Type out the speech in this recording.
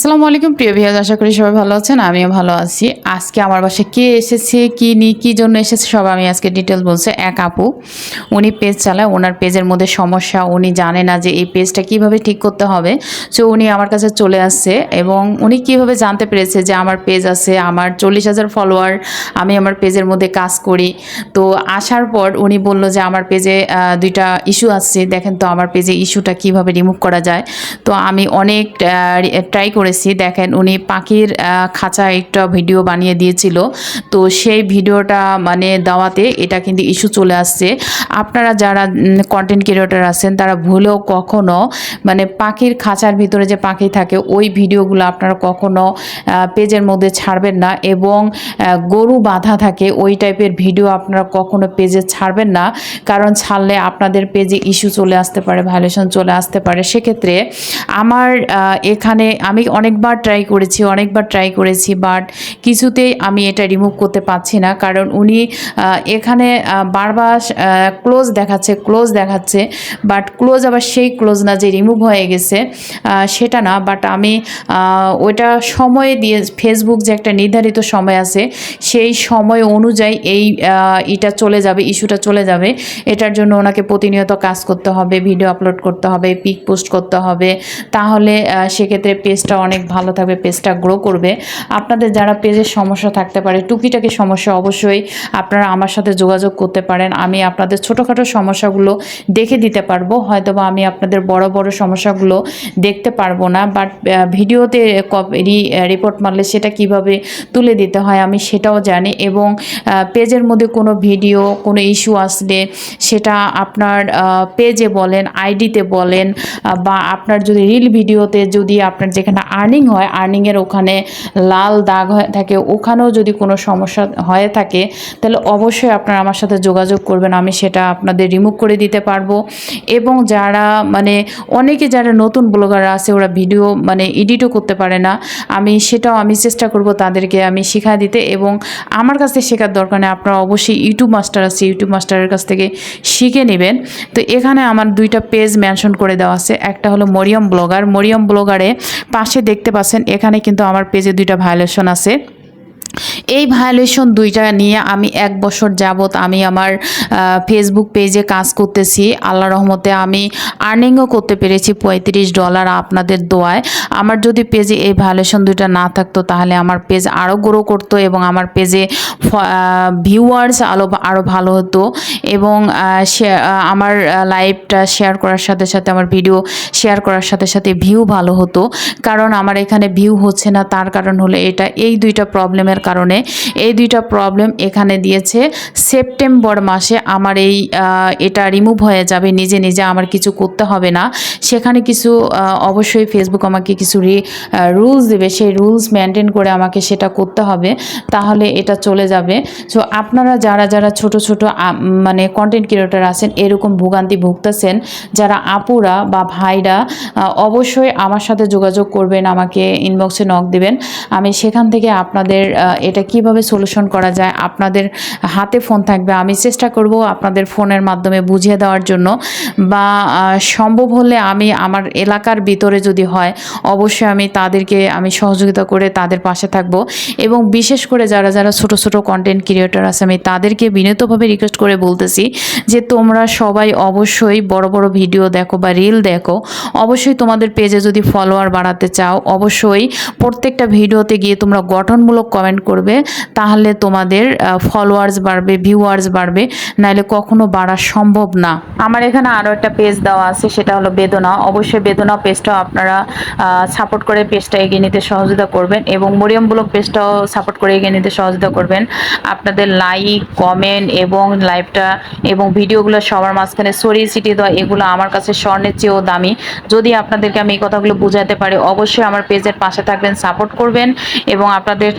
আসসালামু আলাইকুম প্রিয় ভিউয়ার্স, আশা করি সবাই ভালো আছেন। আমিও ভালো আছি। আজকে আমার বাসায় কে এসেছে, কি জন্য এসেছে সব আমি আজকে ডিটেইলস বলছি। এক আপু, উনি পেজ চালায়, ওনার পেজের মধ্যে সমস্যা, উনি জানে না যে এই পেজটা কিভাবে ঠিক করতে হবে। সো উনি আমার কাছে চলে আসছে এবং উনি কিভাবে জানতে পেরেছে যে আমার পেজ আছে, আমার 40,000 ফলোয়ার, আমি আমার পেজের মধ্যে কাজ করি। তো আসার পর উনি বলল যে আমার পেজে দুইটা ইস্যু আসছে, দেখেন তো আমার পেজে ইস্যুটা কিভাবে রিমুভ করা যায়। তো আমি অনেক ট্রাই করেছি। দেখেন উনি পাখির খাঁচা একটা ভিডিও বানিয়ে দিয়েছিল। তো সেই ভিডিওটা মানে দেওয়াতে এটা কিন্তু ইস্যু চলে আসছে। আপনারা যারা কন্টেন্ট ক্রিয়েটর আছেন তারা ভুলেও কখনো মানে পাখির খাঁচার ভিতরে যে পাখি থাকে ওই ভিডিওগুলো আপনারা কখনো পেজের মধ্যে ছাড়বেন না, এবং গরু বাঁধা থাকে ওই টাইপের ভিডিও আপনারা কখনো পেজে ছাড়বেন না, কারণ ছাড়লে আপনাদের পেজে ইস্যু চলে আসতে পারে, ভায়োলেশন চলে আসতে পারে। সেক্ষেত্রে আমার এখানে আমি অনেকবার ট্রাই করেছি বাট কিছুতেই আমি এটা রিমুভ করতে পারছি না, কারণ উনি এখানে বারবার ক্লোজ দেখাচ্ছে বাট ক্লোজ আবার সেই ক্লোজ না যে রিমুভ হয়ে গেছে, সেটা না। বাট আমি ওইটা সময় দিয়ে, ফেসবুক যে একটা নির্ধারিত সময় আছে সেই সময় অনুযায়ী এই ইস্যুটা চলে যাবে। এটার জন্য ওনাকে প্রতিনিয়ত কাজ করতে হবে, ভিডিও আপলোড করতে হবে, পিক পোস্ট করতে হবে, তাহলে সেক্ষেত্রে পেজটা অনেক ভালো থাকবে, পেজটা গ্রো করবে। আপনাদের যারা পেজের সমস্যা থাকতে পারে, টুকিটাকি সমস্যা, অবশ্যই আপনারা আমার সাথে যোগাযোগ করতে পারেন। আমি আপনাদের ছোটোখাটো সমস্যাগুলো দেখে দিতে পারবো, হয়তোবা আমি আপনাদের বড় বড় সমস্যাগুলো দেখতে পারবো না, বাট ভিডিওতে রিপোর্ট মারলে সেটা কিভাবে তুলে দিতে হয় আমি সেটাও জানি। এবং পেজের মধ্যে কোনো ভিডিও, কোনো ইস্যু আসলে সেটা আপনার পেজে বলেন, আইডিতে বলেন, বা আপনার যদি রিল ভিডিওতে যদি আপনার যেখানে আর্নিং হয়, আর্নিংয়ের ওখানে লাল দাগ হয়ে থাকে, ওখানেও যদি কোনো সমস্যা হয়ে থাকে তাহলে অবশ্যই আপনারা আমার সাথে যোগাযোগ করবেন, আমি সেটা আপনাদের রিমুভ করে দিতে পারবো। এবং যারা মানে অনেকে যারা নতুন ব্লগার আছে ওরা ভিডিও মানে এডিটও করতে পারে না, আমি চেষ্টা করব তাদেরকে আমি শিখা দিতে। এবং আমার কাছ থেকে শেখার দরকার নেই, আপনারা অবশ্যই ইউটিউব মাস্টার আছে, ইউটিউব মাস্টারের কাছ থেকে শিখে নেবেন। তো এখানে আমার দুইটা পেজ মেনশন করে দেওয়া আছে, একটা হলো মরিয়ম ব্লগারে পাশে দেখতে পাচ্ছেন এখানে কিন্তু আমার পেজে দুইটা ভায়োলেশন আছে। এই ভায়োলেশন দুইটা নিয়ে আমি 1 বছর যাবত আমি আমার ফেসবুক পেজে কাজ করতেছি। আল্লাহ রহমতে আমি আর্নিংও করতে পেরেছি $35 আপনাদের দোয়ায়। আমার যদি পেজে এই ভায়োলেশন দুইটা না থাকতো তাহলে আমার পেজ আরও গ্রো করতো এবং আমার পেজে ভিউয়ার্স আরও ভালো হতো, এবং আমার লাইভটা শেয়ার করার সাথে সাথে, আমার ভিডিও শেয়ার করার সাথে সাথে ভিউ ভালো হতো। কারণ আমার এখানে ভিউ হচ্ছে না, তার কারণ হলো এই দুইটা প্রবলেমের কারণে। এই দুইটা প্রবলেম এখানে দিয়েছে। সেপ্টেম্বর মাসে আমার এটা রিমুভ হয়ে যাবে নিজে নিজে, আমার কিছু করতে হবে না। সেখানে কিছু অবশ্যই ফেসবুক আমাকে কিছু রুলস দেবে, সেই রুলস মেনটেন করে আমাকে সেটা করতে হবে, তাহলে এটা চলে যাবে। সো আপনারা যারা ছোট মানে কন্টেন্ট ক্রিয়েটর আছেন, এরকম ভোগান্তি ভুগতেছেন, যারা আপুরা বা ভাইরা, অবশ্যই আমার সাথে যোগাযোগ করবেন, আমাকে ইনবক্সে নক দিবেন। আমি সেখান থেকে আপনাদের এটা কিভাবে সলিউশন করা যায়, আপনাদের হাতে ফোন থাকবে, আমি চেষ্টা করব আপনাদের ফোনের মাধ্যমে বুঝিয়ে দেওয়ার জন্য, বা সম্ভব হলে আমি আমার এলাকার ভিতরে যদি হয় অবশ্যই আমি তাদেরকে সহযোগিতা করে তাদের পাশে থাকব। এবং বিশেষ করে যারা ছোট কন্টেন্ট ক্রিয়েটর আছে, আমি তাদেরকে বিনীতভাবে রিকোয়েস্ট করে বলতেছি যে তোমরা সবাই অবশ্যই বড় ভিডিও দেখো বা রিল দেখো। অবশ্যই তোমাদের পেজে যদি ফলোয়ার বাড়াতে চাও, অবশ্যই প্রত্যেকটা ভিডিওতে গিয়ে তোমরা গঠনমূলক কমেন্ট করবে, তাহলে তোমাদের ফলোয়ার্স বাড়বে, ভিউয়ার্স বাড়বে, নাহলে কখনো বাড়া সম্ভব না। আমার এখানে আরও একটা পেজ দেওয়া আছে, সেটা হলো বেদনা। অবশ্যই বেদনা পেজটাও আপনারা সাপোর্ট করে পেজটা এগিয়ে নিতে সহযোগিতা করবেন, এবং মরিয়ম ব্লগ পেজটাও সাপোর্ট করে এগিয়ে নিতে সহযোগিতা করবেন। আপনাদের লাইক, কমেন্ট এবং লাইভটা এবং ভিডিওগুলো সবার মাঝখানে ছড়িয়ে ছিটিয়ে দেওয়া, এগুলো আমার কাছে স্বর্ণের চেয়েও দামি। যদি আপনাদেরকে আমি এই কথাগুলো বুঝাতে পারি, অবশ্যই আমার পেজের পাশে থাকবেন, সাপোর্ট করবেন, এবং আপনাদের